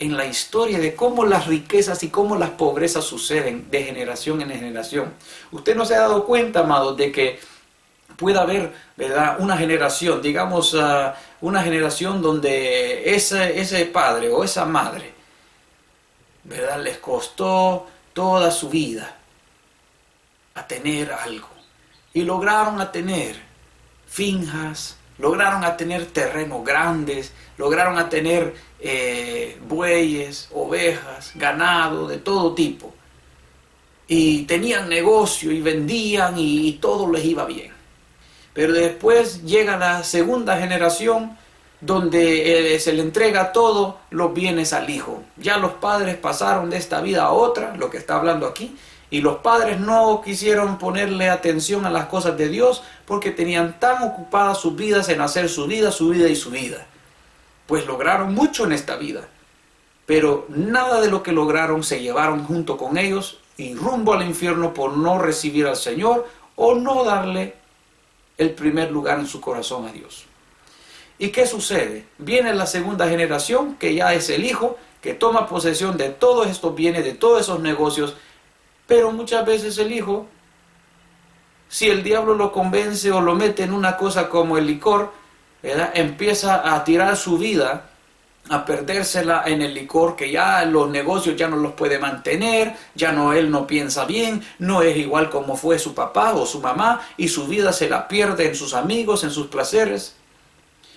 en la historia de cómo las riquezas y cómo las pobrezas suceden de generación en generación. Usted no se ha dado cuenta, amados, de que puede haber, ¿verdad?, una generación, digamos, una generación donde ese padre o esa madre, ¿verdad?, les costó toda su vida a tener algo. Y lograron a tener finjas, lograron a tener terrenos grandes, lograron a tener bueyes, ovejas, ganado de todo tipo. y tenían negocio y vendían y todo les iba bien. Pero después llega la segunda generación donde se le entrega todos los bienes al hijo. Ya los padres pasaron de esta vida a otra, lo que está hablando aquí, y los padres no quisieron ponerle atención a las cosas de Dios porque tenían tan ocupadas sus vidas en hacer su vida y su vida. Pues lograron mucho en esta vida, pero nada de lo que lograron se llevaron junto con ellos y rumbo al infierno por no recibir al Señor o no darle el primer lugar en su corazón a Dios. ¿Y qué sucede? Viene la segunda generación, que ya es el hijo, que toma posesión de todos estos bienes, de todos esos negocios, pero muchas veces el hijo, si el diablo lo convence o lo mete en una cosa como el licor, ¿verdad?, empieza a tirar su vida, a perdérsela en el licor, que ya los negocios ya no los puede mantener, ya no, él no piensa bien, no es igual como fue su papá o su mamá, y su vida se la pierde en sus amigos, en sus placeres.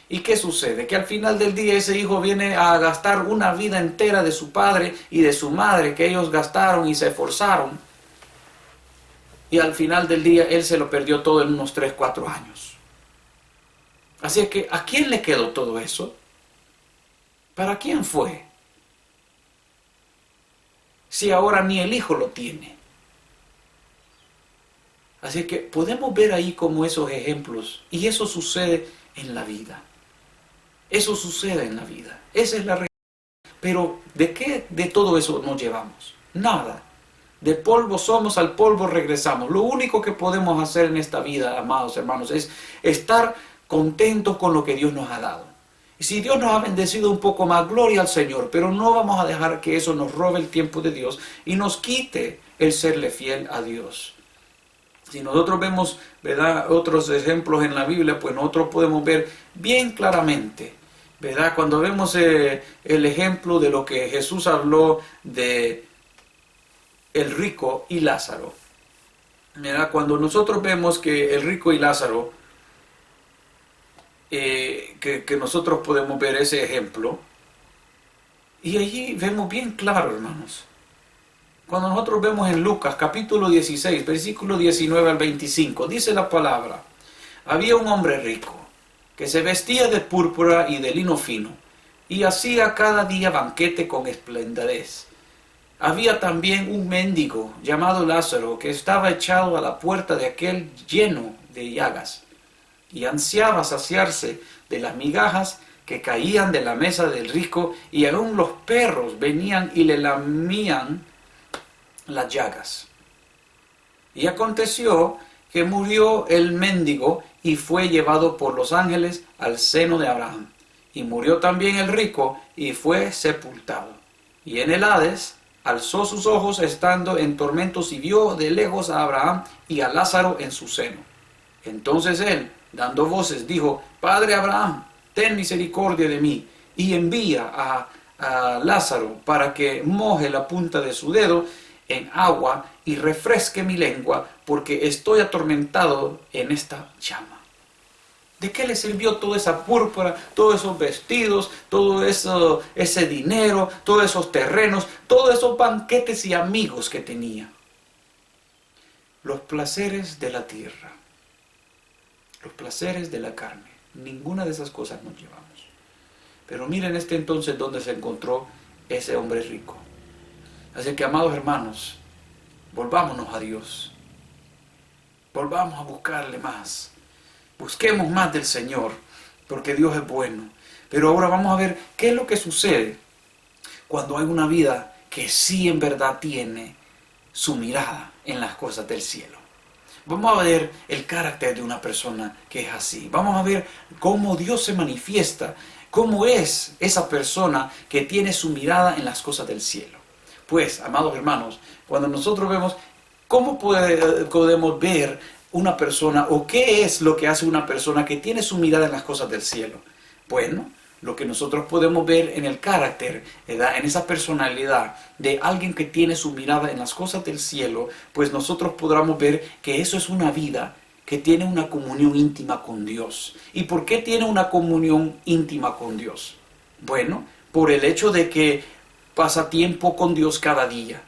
¿Y qué sucede? Que al final del día ese hijo viene a gastar una vida entera de su padre y de su madre, que ellos gastaron y se esforzaron, y al final del día él se lo perdió todo en unos 3, 4 años. Así es que, ¿a quién le quedó todo eso? ¿Para quién fue? Si ahora ni el hijo lo tiene. Así que podemos ver ahí como esos ejemplos, y eso sucede en la vida. Eso sucede en la vida. Esa es la realidad. Pero ¿de qué de todo eso nos llevamos? Nada. De polvo somos, al polvo regresamos. Lo único que podemos hacer en esta vida, amados hermanos, es estar contentos con lo que Dios nos ha dado. Y si Dios nos ha bendecido un poco más, gloria al Señor, pero no vamos a dejar que eso nos robe el tiempo de Dios y nos quite el serle fiel a Dios. Si nosotros vemos, ¿verdad?, otros ejemplos en la Biblia, pues nosotros podemos ver bien claramente, ¿verdad?, cuando vemos el ejemplo de lo que Jesús habló de el rico y Lázaro. ¿Verdad? Cuando nosotros vemos que el rico y Lázaro, que nosotros podemos ver ese ejemplo, y allí vemos bien claro, hermanos. Cuando nosotros vemos en Lucas capítulo 16, versículo 19 al 25, dice la palabra: había un hombre rico, que se vestía de púrpura y de lino fino, y hacía cada día banquete con esplendidez. Había también un mendigo llamado Lázaro, que estaba echado a la puerta de aquel lleno de llagas, y ansiaba saciarse de las migajas que caían de la mesa del rico, y aún los perros venían y le lamían las llagas. Y aconteció que murió el mendigo y fue llevado por los ángeles al seno de Abraham. Y murió también el rico y fue sepultado. Y en el Hades alzó sus ojos estando en tormentos y vio de lejos a Abraham y a Lázaro en su seno. Entonces él, dando voces, dijo: Padre Abraham, ten misericordia de mí, y envía a Lázaro para que moje la punta de su dedo en agua y refresque mi lengua, porque estoy atormentado en esta llama. ¿De qué le sirvió toda esa púrpura, todos esos vestidos, todo eso, ese dinero, todos esos terrenos, todos esos banquetes y amigos que tenía? Los placeres de la tierra, los placeres de la carne, ninguna de esas cosas nos llevamos. Pero miren entonces donde se encontró ese hombre rico. Así que, amados hermanos, volvámonos a Dios. Volvamos a buscarle más. Busquemos más del Señor, porque Dios es bueno. Pero ahora vamos a ver qué es lo que sucede cuando hay una vida que sí en verdad tiene su mirada en las cosas del cielo. Vamos a ver el carácter de una persona que es así. Vamos a ver cómo Dios se manifiesta, cómo es esa persona que tiene su mirada en las cosas del cielo. Pues, amados hermanos, cuando nosotros vemos cómo podemos ver una persona, o qué es lo que hace una persona que tiene su mirada en las cosas del cielo. Bueno, lo que nosotros podemos ver en el carácter, ¿verdad?, en esa personalidad de alguien que tiene su mirada en las cosas del cielo, pues nosotros podremos ver que eso es una vida que tiene una comunión íntima con Dios. ¿Y por qué tiene una comunión íntima con Dios? Bueno, por el hecho de que pasa tiempo con Dios cada día.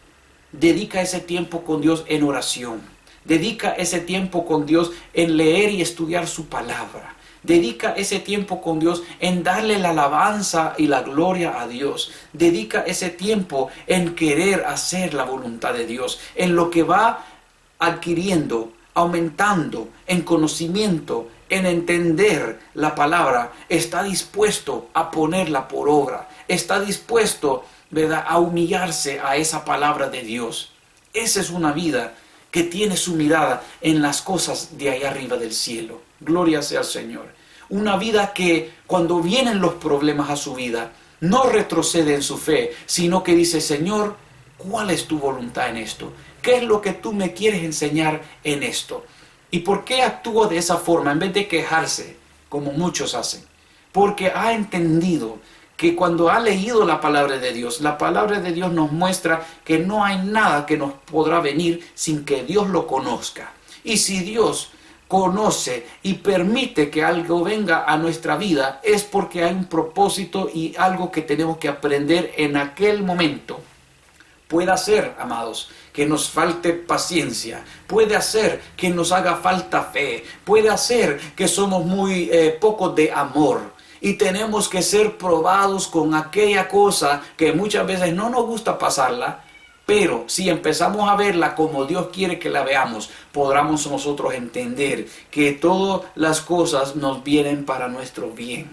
dedica ese tiempo con Dios en oración. Dedica ese tiempo con Dios en leer y estudiar su palabra. Dedica ese tiempo con Dios en darle la alabanza y la gloria a Dios. Dedica ese tiempo en querer hacer la voluntad de Dios, en lo que va adquiriendo, aumentando en conocimiento, en entender la palabra. Está dispuesto a ponerla por obra. Está dispuesto, ¿verdad?, a humillarse a esa palabra de Dios. Esa es una vida que tiene su mirada en las cosas de allá arriba del cielo. Gloria sea al Señor. Una vida que cuando vienen los problemas a su vida, no retrocede en su fe, sino que dice: Señor, ¿cuál es tu voluntad en esto? ¿Qué es lo que tú me quieres enseñar en esto? ¿Y por qué actúo de esa forma en vez de quejarse, como muchos hacen? Porque ha entendido que cuando ha leído la palabra de Dios, la palabra de Dios nos muestra que no hay nada que nos podrá venir sin que Dios lo conozca. Y si Dios conoce y permite que algo venga a nuestra vida, es porque hay un propósito y algo que tenemos que aprender en aquel momento. Puede hacer, amados, que nos falte paciencia, puede hacer que nos haga falta fe, puede hacer que somos muy pocos de amor. Y tenemos que ser probados con aquella cosa que muchas veces no nos gusta pasarla, pero si empezamos a verla como Dios quiere que la veamos, podremos nosotros entender que todas las cosas nos vienen para nuestro bien.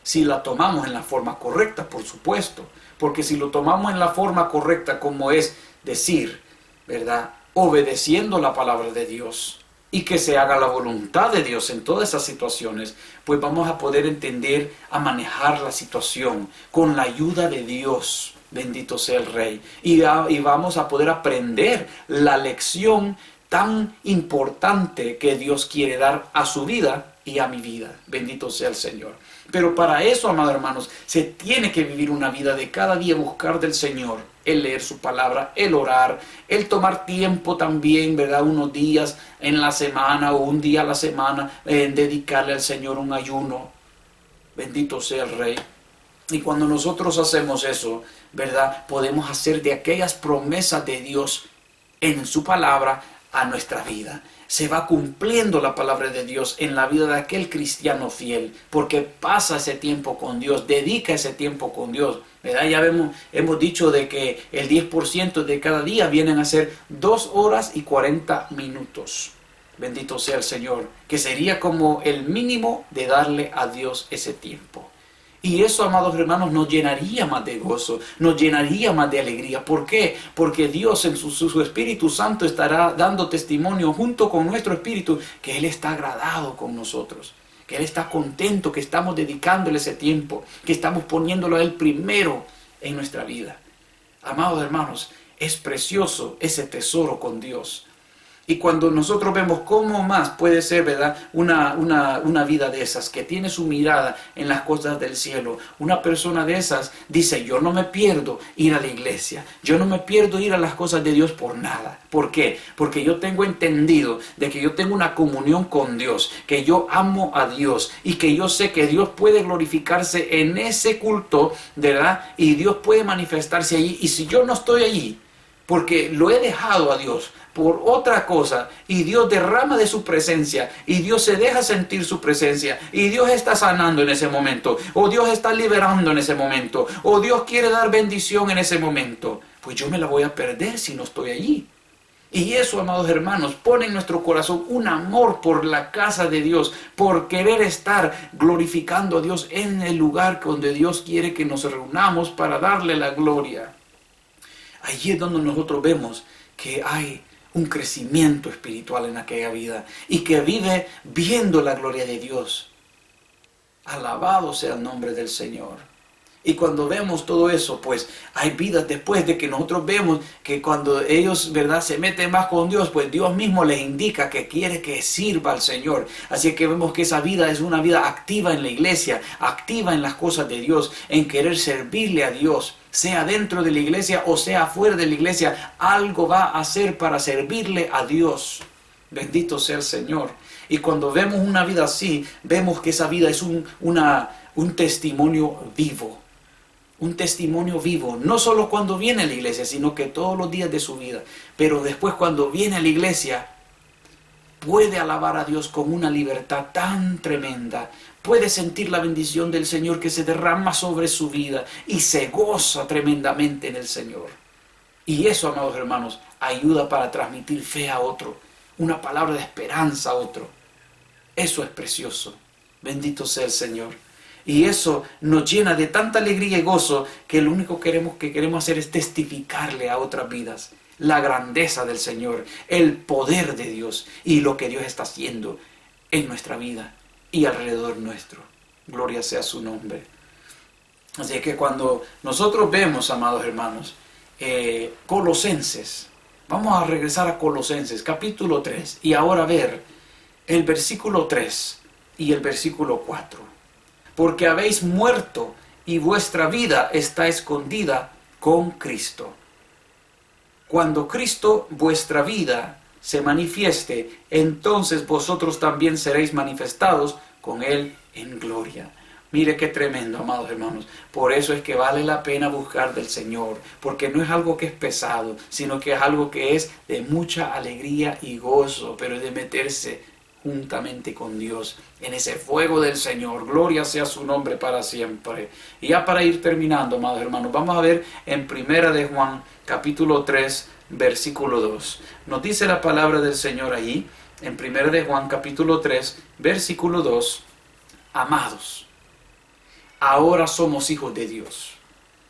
Si la tomamos en la forma correcta, por supuesto, porque si lo tomamos en la forma correcta, como es decir, ¿verdad?, obedeciendo la palabra de Dios, y que se haga la voluntad de Dios en todas esas situaciones, pues vamos a poder entender a manejar la situación con la ayuda de Dios. Bendito sea el Rey. Y vamos a poder aprender la lección tan importante que Dios quiere dar a su vida y a mi vida. Bendito sea el Señor. Pero para eso, amados hermanos, se tiene que vivir una vida de cada día buscar del Señor, el leer su palabra, el orar, el tomar tiempo también, ¿verdad?, unos días en la semana o un día a la semana, en dedicarle al Señor un ayuno. Bendito sea el Rey. Y cuando nosotros hacemos eso, ¿verdad?, podemos hacer de aquellas promesas de Dios en su palabra a nuestra vida. Se va cumpliendo la palabra de Dios en la vida de aquel cristiano fiel, porque pasa ese tiempo con Dios, dedica ese tiempo con Dios, ¿verdad? Ya hemos dicho de que el 10% de cada día vienen a ser 2 horas y 40 minutos. Bendito sea el Señor, que sería como el mínimo de darle a Dios ese tiempo. Y eso, amados hermanos, nos llenaría más de gozo, nos llenaría más de alegría. ¿Por qué? Porque Dios en su Espíritu Santo estará dando testimonio junto con nuestro espíritu que Él está agradado con nosotros, que Él está contento, que estamos dedicándole ese tiempo, que estamos poniéndolo a Él primero en nuestra vida. Amados hermanos, es precioso ese tesoro con Dios. Y cuando nosotros vemos cómo más puede ser, ¿verdad?, una vida de esas, que tiene su mirada en las cosas del cielo. Una persona de esas dice: yo no me pierdo ir a la iglesia, yo no me pierdo ir a las cosas de Dios por nada. ¿Por qué? Porque yo tengo entendido de que yo tengo una comunión con Dios, que yo amo a Dios y que yo sé que Dios puede glorificarse en ese culto, ¿verdad?, y Dios puede manifestarse allí. Y si yo no estoy allí, porque lo he dejado a Dios por otra cosa, y Dios derrama de su presencia, y Dios se deja sentir su presencia, y Dios está sanando en ese momento, o Dios está liberando en ese momento, o Dios quiere dar bendición en ese momento, pues yo me la voy a perder si no estoy allí. Y eso, amados hermanos, pone en nuestro corazón un amor por la casa de Dios, por querer estar glorificando a Dios en el lugar donde Dios quiere que nos reunamos para darle la gloria. Allí es donde nosotros vemos que hay un crecimiento espiritual en aquella vida y que vive viendo la gloria de Dios. Alabado sea el nombre del Señor. Y cuando vemos todo eso, pues hay vidas después de que nosotros vemos que cuando ellos, ¿verdad?, se meten más con Dios, pues Dios mismo les indica que quiere que sirva al Señor. Así que vemos que esa vida es una vida activa en la iglesia, activa en las cosas de Dios, en querer servirle a Dios. Sea dentro de la iglesia o sea fuera de la iglesia, algo va a hacer para servirle a Dios. Bendito sea el Señor. Y cuando vemos una vida así, vemos que esa vida es un testimonio vivo. un testimonio vivo, no solo cuando viene a la iglesia, sino que todos los días de su vida. Pero después cuando viene a la iglesia, puede alabar a Dios con una libertad tan tremenda, puede sentir la bendición del Señor que se derrama sobre su vida y se goza tremendamente en el Señor. Y eso, amados hermanos, ayuda para transmitir fe a otro, una palabra de esperanza a otro. Eso es precioso. Bendito sea el Señor. Y eso nos llena de tanta alegría y gozo que lo único que queremos hacer es testificarle a otras vidas la grandeza del Señor, el poder de Dios y lo que Dios está haciendo en nuestra vida y alrededor nuestro. Gloria sea su nombre. Así que cuando nosotros vemos, amados hermanos, Colosenses, vamos a regresar a Colosenses capítulo 3 y ahora ver el versículo 3 y el versículo 4. Porque habéis muerto y vuestra vida está escondida con Cristo. Cuando Cristo, vuestra vida, se manifieste, entonces vosotros también seréis manifestados con Él en gloria. Mire qué tremendo, amados hermanos. Por eso es que vale la pena buscar del Señor, porque no es algo que es pesado, sino que es algo que es de mucha alegría y gozo, pero es de meterse juntamente con Dios en ese fuego del Señor. Gloria sea su nombre para siempre. Y ya para ir terminando, amados hermanos, vamos a ver en Primera de Juan capítulo 3 versículo 2. Nos dice la palabra del Señor ahí en Primera de Juan capítulo 3 versículo 2: amados, ahora somos hijos de Dios,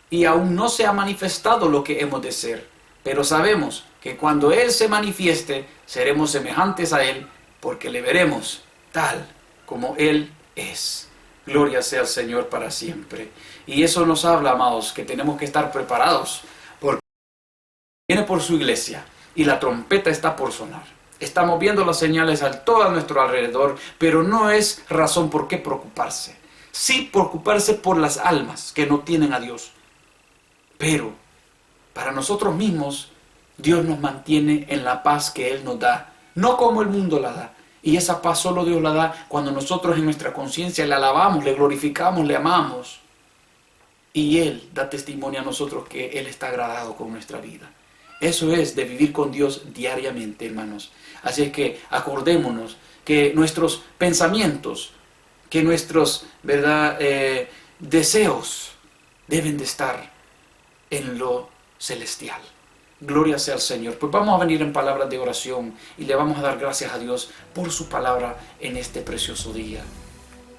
y aún no se ha manifestado lo que hemos de ser, pero sabemos que cuando Él se manifieste, seremos semejantes a Él, porque le veremos tal como Él es. Gloria sea al Señor para siempre. Y eso nos habla, amados, que tenemos que estar preparados, porque viene por su iglesia y la trompeta está por sonar. Estamos viendo las señales a todo nuestro alrededor, pero no es razón por qué preocuparse. Sí preocuparse por las almas que no tienen a Dios. Pero para nosotros mismos, Dios nos mantiene en la paz que Él nos da, no como el mundo la da. Y esa paz solo Dios la da cuando nosotros en nuestra conciencia le alabamos, le glorificamos, le amamos. Y Él da testimonio a nosotros que Él está agradado con nuestra vida. Eso es de vivir con Dios diariamente, hermanos. Así es que acordémonos que nuestros pensamientos, que nuestros deseos deben de estar en lo celestial. Gloria sea al Señor. Pues vamos a venir en palabras de oración y le vamos a dar gracias a Dios por su palabra en este precioso día.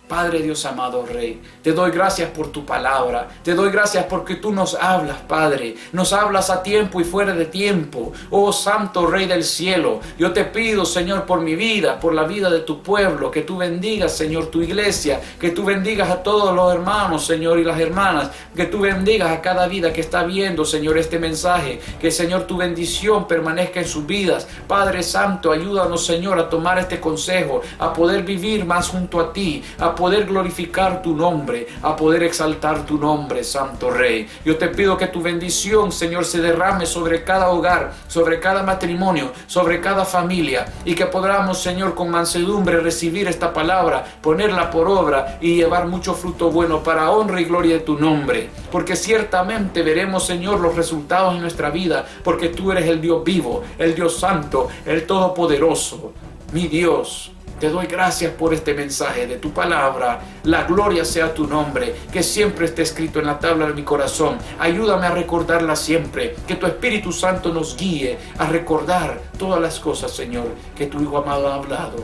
Padre Dios amado Rey, te doy gracias por tu palabra, te doy gracias porque tú nos hablas, Padre, nos hablas a tiempo y fuera de tiempo. Oh Santo Rey del cielo, yo te pido, Señor, por mi vida, por la vida de tu pueblo, que tú bendigas, Señor, tu iglesia, que tú bendigas a todos los hermanos, Señor, y las hermanas, que tú bendigas a cada vida que está viendo, Señor, este mensaje, que, Señor, tu bendición permanezca en sus vidas. Padre Santo, ayúdanos, Señor, a tomar este consejo, a poder vivir más junto a ti, a poder glorificar tu nombre, a poder exaltar tu nombre, Santo Rey. Yo te pido que tu bendición, Señor, se derrame sobre cada hogar, sobre cada matrimonio, sobre cada familia, y que podamos, Señor, con mansedumbre recibir esta palabra, ponerla por obra y llevar mucho fruto bueno para honra y gloria de tu nombre. Porque ciertamente veremos, Señor, los resultados en nuestra vida, porque tú eres el Dios vivo, el Dios santo, el todopoderoso. Mi Dios, te doy gracias por este mensaje de tu palabra. La gloria sea tu nombre, que siempre esté escrito en la tabla de mi corazón. Ayúdame a recordarla siempre, que tu Espíritu Santo nos guíe a recordar todas las cosas, Señor, que tu Hijo amado ha hablado.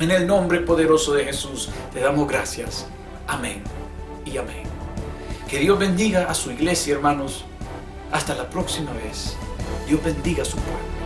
En el nombre poderoso de Jesús te damos gracias. Amén y amén. Que Dios bendiga a su iglesia, hermanos. Hasta la próxima vez. Dios bendiga a su pueblo.